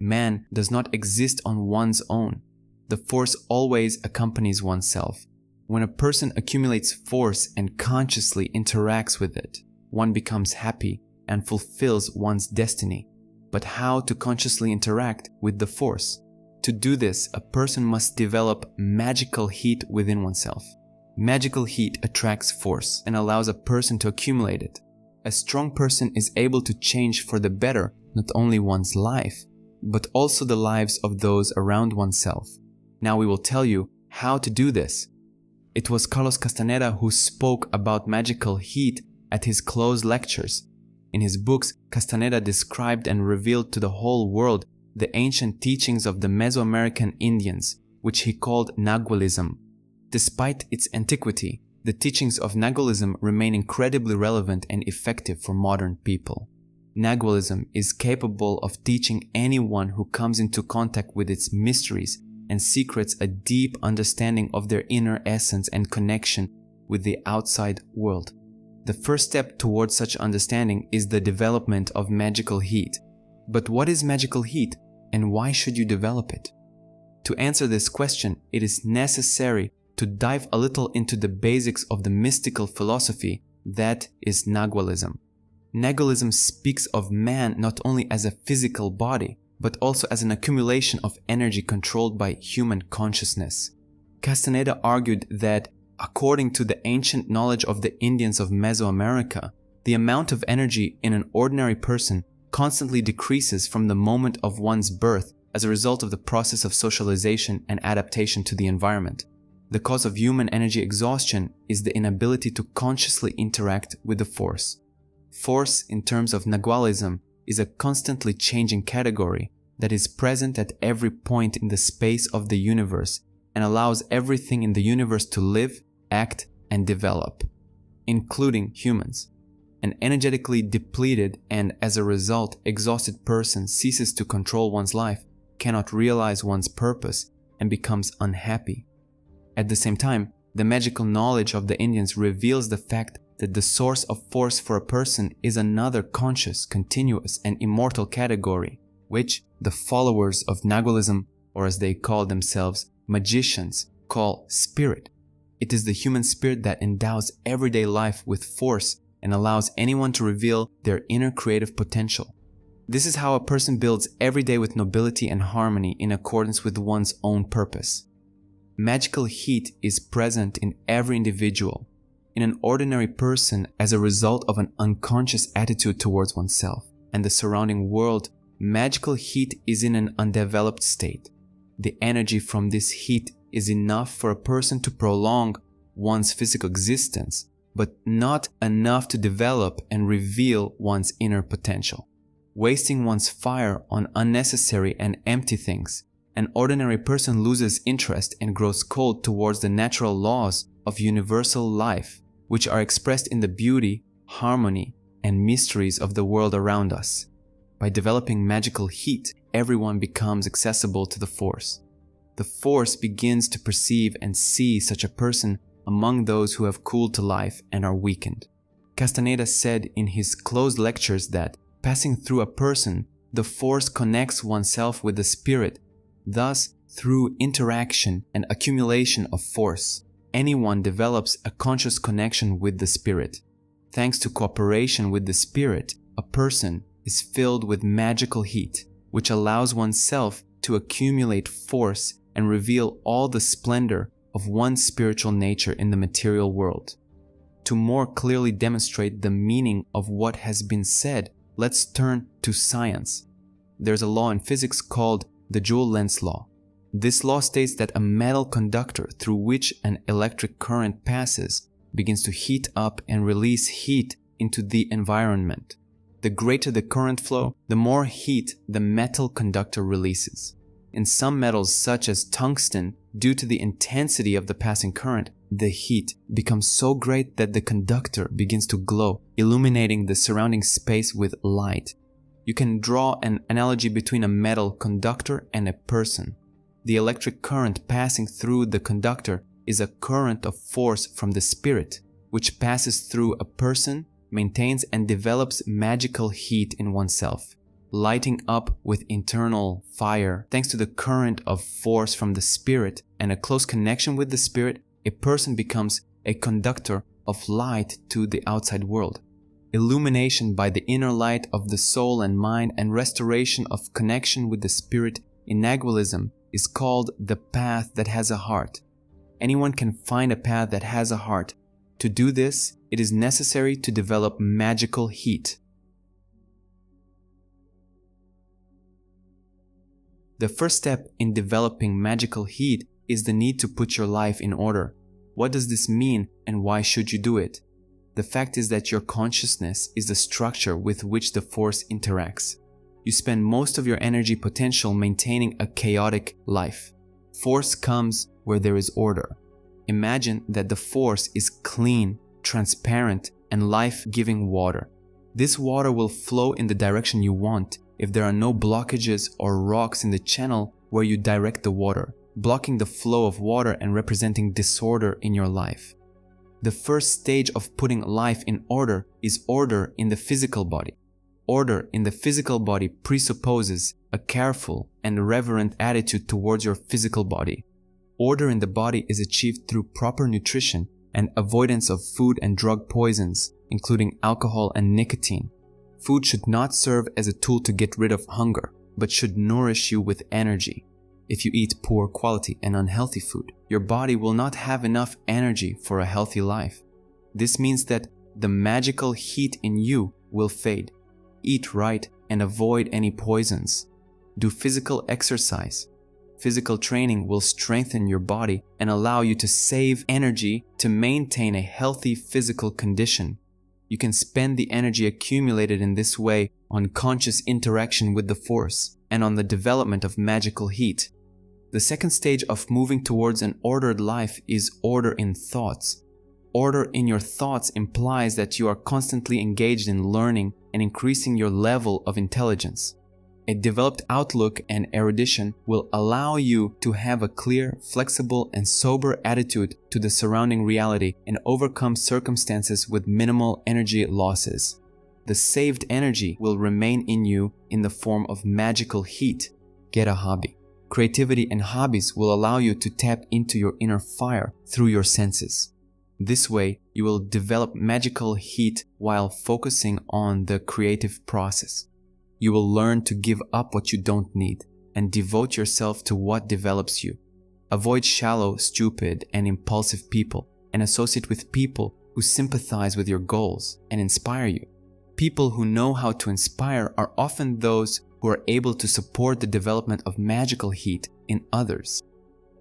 man does not exist on one's own. The force always accompanies oneself. When a person accumulates force and consciously interacts with it, one becomes happy and fulfills one's destiny. But how to consciously interact with the force? To do this, a person must develop magical heat within oneself. Magical heat attracts force and allows a person to accumulate it. A strong person is able to change for the better not only one's life, but also the lives of those around oneself. Now we will tell you how to do this. It was Carlos Castaneda who spoke about magical heat at his closed lectures. In his books, Castaneda described and revealed to the whole world the ancient teachings of the Mesoamerican Indians, which he called Nagualism. Despite its antiquity, the teachings of Nagualism remain incredibly relevant and effective for modern people. Nagualism is capable of teaching anyone who comes into contact with its mysteries and secrets a deep understanding of their inner essence and connection with the outside world. The first step towards such understanding is the development of magical heat. But what is magical heat, and why should you develop it? To answer this question, it is necessary to dive a little into the basics of the mystical philosophy that is Nagualism. Nagualism speaks of man not only as a physical body, but also as an accumulation of energy controlled by human consciousness. Castaneda argued that, according to the ancient knowledge of the Indians of Mesoamerica, the amount of energy in an ordinary person constantly decreases from the moment of one's birth as a result of the process of socialization and adaptation to the environment. The cause of human energy exhaustion is the inability to consciously interact with the force. Force, in terms of Nagualism, is a constantly changing category that is present at every point in the space of the universe and allows everything in the universe to live, act, and develop, including humans. An energetically depleted and, as a result, exhausted person ceases to control one's life, cannot realize one's purpose, and becomes unhappy. At the same time, the magical knowledge of the Indians reveals the fact that the source of force for a person is another conscious, continuous, and immortal category, which the followers of Nagualism, or as they call themselves, magicians, call spirit. It is the human spirit that endows everyday life with force and allows anyone to reveal their inner creative potential. This is how a person builds every day with nobility and harmony in accordance with one's own purpose. Magical heat is present in every individual, in an ordinary person as a result of an unconscious attitude towards oneself and the surrounding world. Magical heat is in an undeveloped state. The energy from this heat is enough for a person to prolong one's physical existence, but not enough to develop and reveal one's inner potential. Wasting one's fire on unnecessary and empty things, an ordinary person loses interest and grows cold towards the natural laws of universal life, which are expressed in the beauty, harmony, and mysteries of the world around us. By developing magical heat, everyone becomes accessible to the force. The force begins to perceive and see such a person among those who have cooled to life and are weakened. Castaneda said in his closed lectures that, passing through a person, the force connects oneself with the spirit. Thus, through interaction and accumulation of force, anyone develops a conscious connection with the spirit. Thanks to cooperation with the spirit, a person is filled with magical heat, which allows oneself to accumulate force and reveal all the splendor of one's spiritual nature in the material world. To more clearly demonstrate the meaning of what has been said, let's turn to science. There's a law in physics called the Joule-Lenz law. This law states that a metal conductor through which an electric current passes begins to heat up and release heat into the environment. The greater the current flow, the more heat the metal conductor releases. In some metals such as tungsten, due to the intensity of the passing current, the heat becomes so great that the conductor begins to glow, illuminating the surrounding space with light. You can draw an analogy between a metal conductor and a person. The electric current passing through the conductor is a current of force from the spirit, which passes through a person, maintains and develops magical heat in oneself. lighting up with internal fire thanks to the current of force from the spirit and a close connection with the spirit, a person becomes a conductor of light to the outside world. Illumination by the inner light of the soul and mind and restoration of connection with the spirit in Nagualism is called the path that has a heart. Anyone can find a path that has a heart. To do this, it is necessary to develop magical heat. The first step in developing magical heat is the need to put your life in order. What does this mean and why should you do it? The fact is that your consciousness is the structure with which the force interacts. You spend most of your energy potential maintaining a chaotic life. Force comes where there is order. Imagine that the force is clean, transparent, and life-giving water. This water will flow in the direction you want if there are no blockages or rocks in the channel where you direct the water, blocking the flow of water and representing disorder in your life. The first stage of putting life in order is order in the physical body. Order in the physical body presupposes a careful and reverent attitude towards your physical body. Order in the body is achieved through proper nutrition and avoidance of food and drug poisons, including alcohol and nicotine. Food should not serve as a tool to get rid of hunger, but should nourish you with energy. If you eat poor quality and unhealthy food, your body will not have enough energy for a healthy life. This means that the magical heat in you will fade. Eat right and avoid any poisons. Do physical exercise. Physical training will strengthen your body and allow you to save energy to maintain a healthy physical condition. You can spend the energy accumulated in this way on conscious interaction with the force and on the development of magical heat. The second stage of moving towards an ordered life is order in thoughts. Order in your thoughts implies that you are constantly engaged in learning and increasing your level of intelligence. A developed outlook and erudition will allow you to have a clear, flexible, and sober attitude to the surrounding reality and overcome circumstances with minimal energy losses. The saved energy will remain in you in the form of magical heat. Get a hobby. Creativity and hobbies will allow you to tap into your inner fire through your senses. This way, you will develop magical heat while focusing on the creative process. You will learn to give up what you don't need and devote yourself to what develops you. Avoid shallow, stupid, and impulsive people and associate with people who sympathize with your goals and inspire you. People who know how to inspire are often those who are able to support the development of magical heat in others.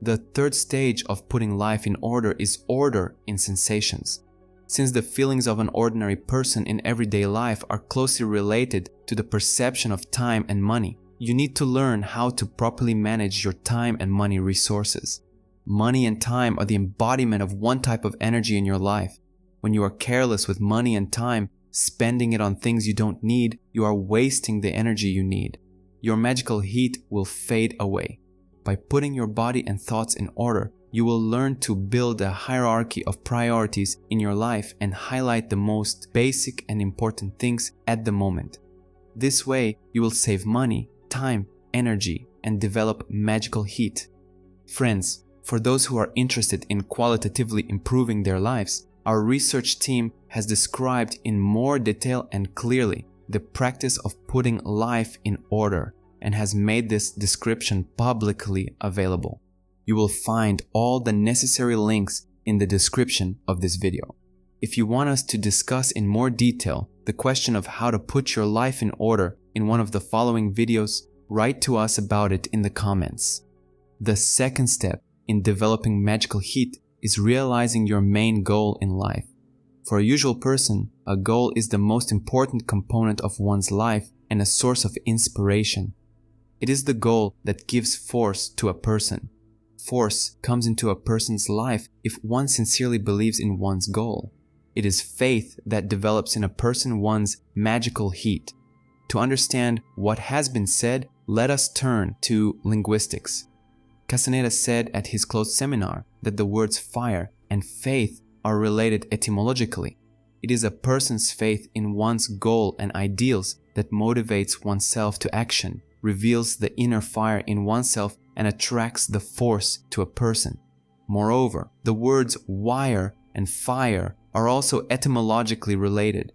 The third stage of putting life in order is order in sensations. Since the feelings of an ordinary person in everyday life are closely related to the perception of time and money, you need to learn how to properly manage your time and money resources. Money and time are the embodiment of one type of energy in your life. When you are careless with money and time, spending it on things you don't need, you are wasting the energy you need. Your magical heat will fade away. By putting your body and thoughts in order, you will learn to build a hierarchy of priorities in your life and highlight the most basic and important things at the moment. This way, you will save money, time, energy, and develop magical heat. Friends, for those who are interested in qualitatively improving their lives, our research team has described in more detail and clearly the practice of putting life in order and has made this description publicly available. You will find all the necessary links in the description of this video. If you want us to discuss in more detail the question of how to put your life in order in one of the following videos, write to us about it in the comments. The second step in developing magical heat is realizing your main goal in life. For a usual person, a goal is the most important component of one's life and a source of inspiration. It is the goal that gives force to a person. Force comes into a person's life if one sincerely believes in one's goal. It is faith that develops in a person one's magical heat. To understand what has been said, let us turn to linguistics. Castaneda said at his closed seminar that the words fire and faith are related etymologically. It is a person's faith in one's goal and ideals that motivates oneself to action, reveals the inner fire in oneself, and attracts the force to a person. Moreover, the words wire and fire are also etymologically related.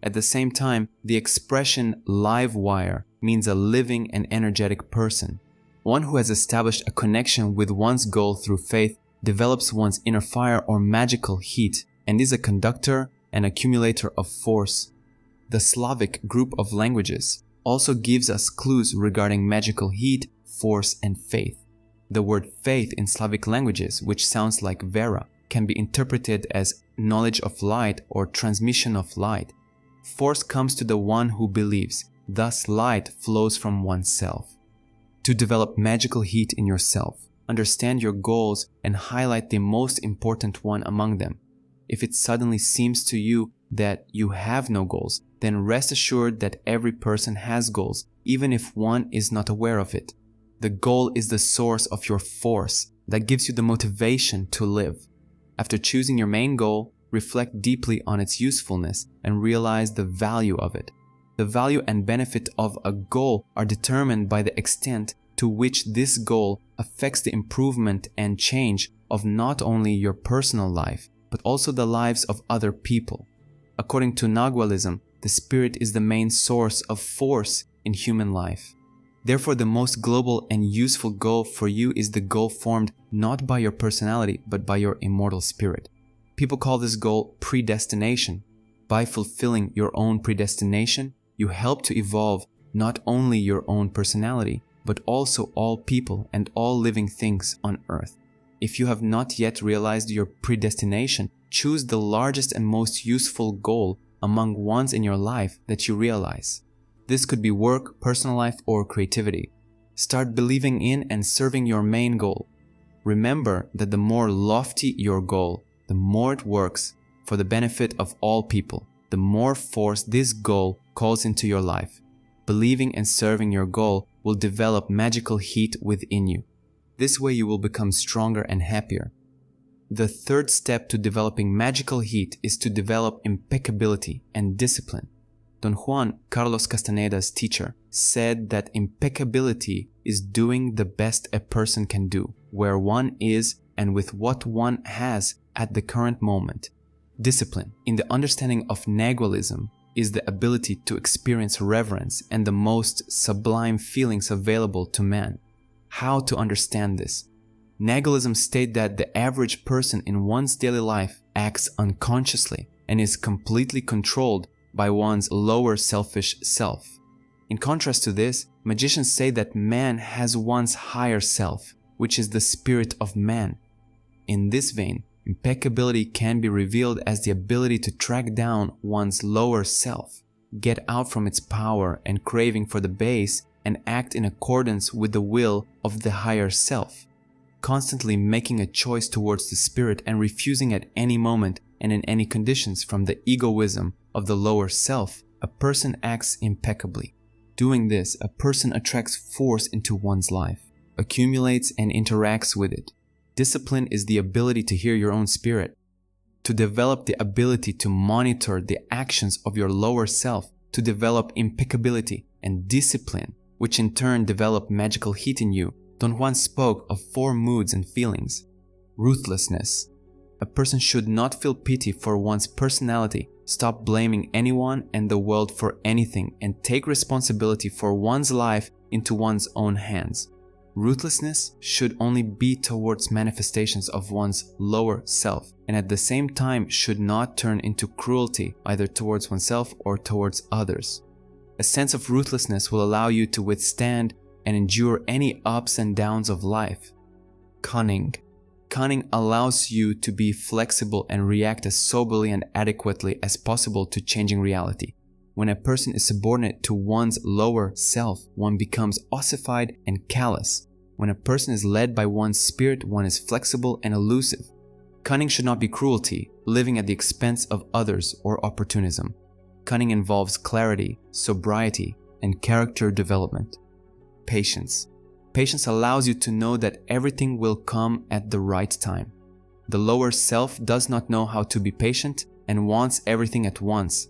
At the same time, the expression live wire means a living and energetic person. One who has established a connection with one's goal through faith develops one's inner fire or magical heat and is a conductor and accumulator of force. The Slavic group of languages also gives us clues regarding magical heat, force, and faith. The word faith in Slavic languages, which sounds like vera, can be interpreted as knowledge of light or transmission of light. Force comes to the one who believes, thus light flows from oneself. To develop magical heat in yourself, understand your goals and highlight the most important one among them. If it suddenly seems to you that you have no goals, then rest assured that every person has goals, even if one is not aware of it. The goal is the source of your force that gives you the motivation to live. After choosing your main goal, reflect deeply on its usefulness and realize the value of it. The value and benefit of a goal are determined by the extent to which this goal affects the improvement and change of not only your personal life, but also the lives of other people. According to Nagualism, the spirit is the main source of force in human life. Therefore, the most global and useful goal for you is the goal formed not by your personality, but by your immortal spirit. People call this goal predestination. By fulfilling your own predestination, you help to evolve not only your own personality, but also all people and all living things on earth. If you have not yet realized your predestination, choose the largest and most useful goal among ones in your life that you realize. This could be work, personal life, or creativity. Start believing in and serving your main goal. Remember that the more lofty your goal, the more it works for the benefit of all people, the more force this goal calls into your life. Believing and serving your goal will develop magical heat within you. This way you will become stronger and happier. The third step to developing magical heat is to develop impeccability and discipline. Don Juan, Carlos Castaneda's teacher, said that impeccability is doing the best a person can do, where one is and with what one has at the current moment. Discipline, in the understanding of Nagualism, is the ability to experience reverence and the most sublime feelings available to man. How to understand this? Nagualism states that the average person in one's daily life acts unconsciously and is completely controlled by one's lower selfish self. In contrast to this, magicians say that man has one's higher self, which is the spirit of man. In this vein, impeccability can be revealed as the ability to track down one's lower self, get out from its power and craving for the base, and act in accordance with the will of the higher self, constantly making a choice towards the spirit and refusing at any moment and in any conditions from the egoism of the lower self. A person acts impeccably. Doing this, a person attracts force into one's life, accumulates and interacts with it. Discipline is the ability to hear your own spirit, to develop the ability to monitor the actions of your lower self, to develop impeccability and discipline, which in turn develop magical heat in you. Don Juan spoke of 4 moods and feelings. Ruthlessness. A person should not feel pity for one's personality, stop blaming anyone and the world for anything, and take responsibility for one's life into one's own hands. Ruthlessness should only be towards manifestations of one's lower self, and at the same time should not turn into cruelty either towards oneself or towards others. A sense of ruthlessness will allow you to withstand and endure any ups and downs of life. Cunning. Cunning allows you to be flexible and react as soberly and adequately as possible to changing reality. When a person is subordinate to one's lower self, one becomes ossified and callous. When a person is led by one's spirit, one is flexible and elusive. Cunning should not be cruelty, living at the expense of others, or opportunism. Cunning involves clarity, sobriety, and character development. Patience. Patience allows you to know that everything will come at the right time. The lower self does not know how to be patient and wants everything at once.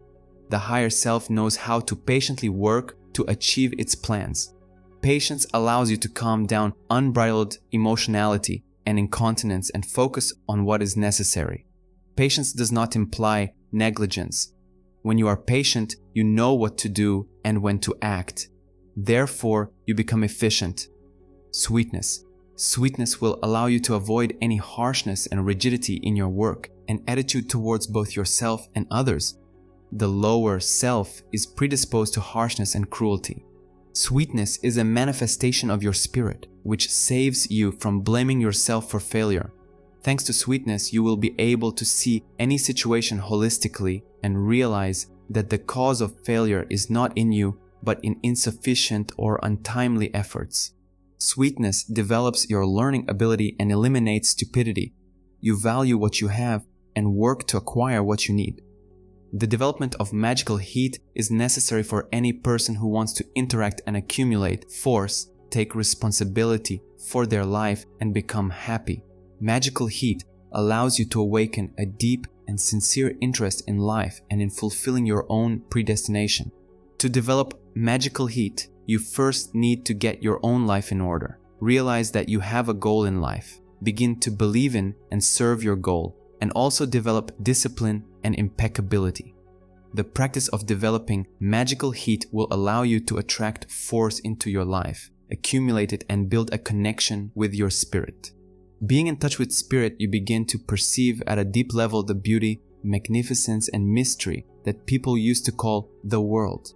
the higher self knows how to patiently work to achieve its plans. Patience allows you to calm down unbridled emotionality and incontinence and focus on what is necessary. Patience does not imply negligence. When you are patient, you know what to do and when to act. Therefore, you become efficient. Sweetness. Sweetness will allow you to avoid any harshness and rigidity in your work and attitude towards both yourself and others. The lower self is predisposed to harshness and cruelty. Sweetness is a manifestation of your spirit, which saves you from blaming yourself for failure. Thanks to sweetness, you will be able to see any situation holistically and realize that the cause of failure is not in you, but in insufficient or untimely efforts. Sweetness develops your learning ability and eliminates stupidity. You value what you have and work to acquire what you need. The development of magical heat is necessary for any person who wants to interact and accumulate force, take responsibility for their life, and become happy. Magical heat allows you to awaken a deep and sincere interest in life and in fulfilling your own predestination. To develop magical heat, you first need to get your own life in order. Realize that you have a goal in life. Begin to believe in and serve your goal, and also develop discipline and impeccability. The practice of developing magical heat will allow you to attract force into your life, accumulate it, and build a connection with your spirit. Being in touch with spirit, you begin to perceive at a deep level the beauty, magnificence, and mystery that people used to call the world.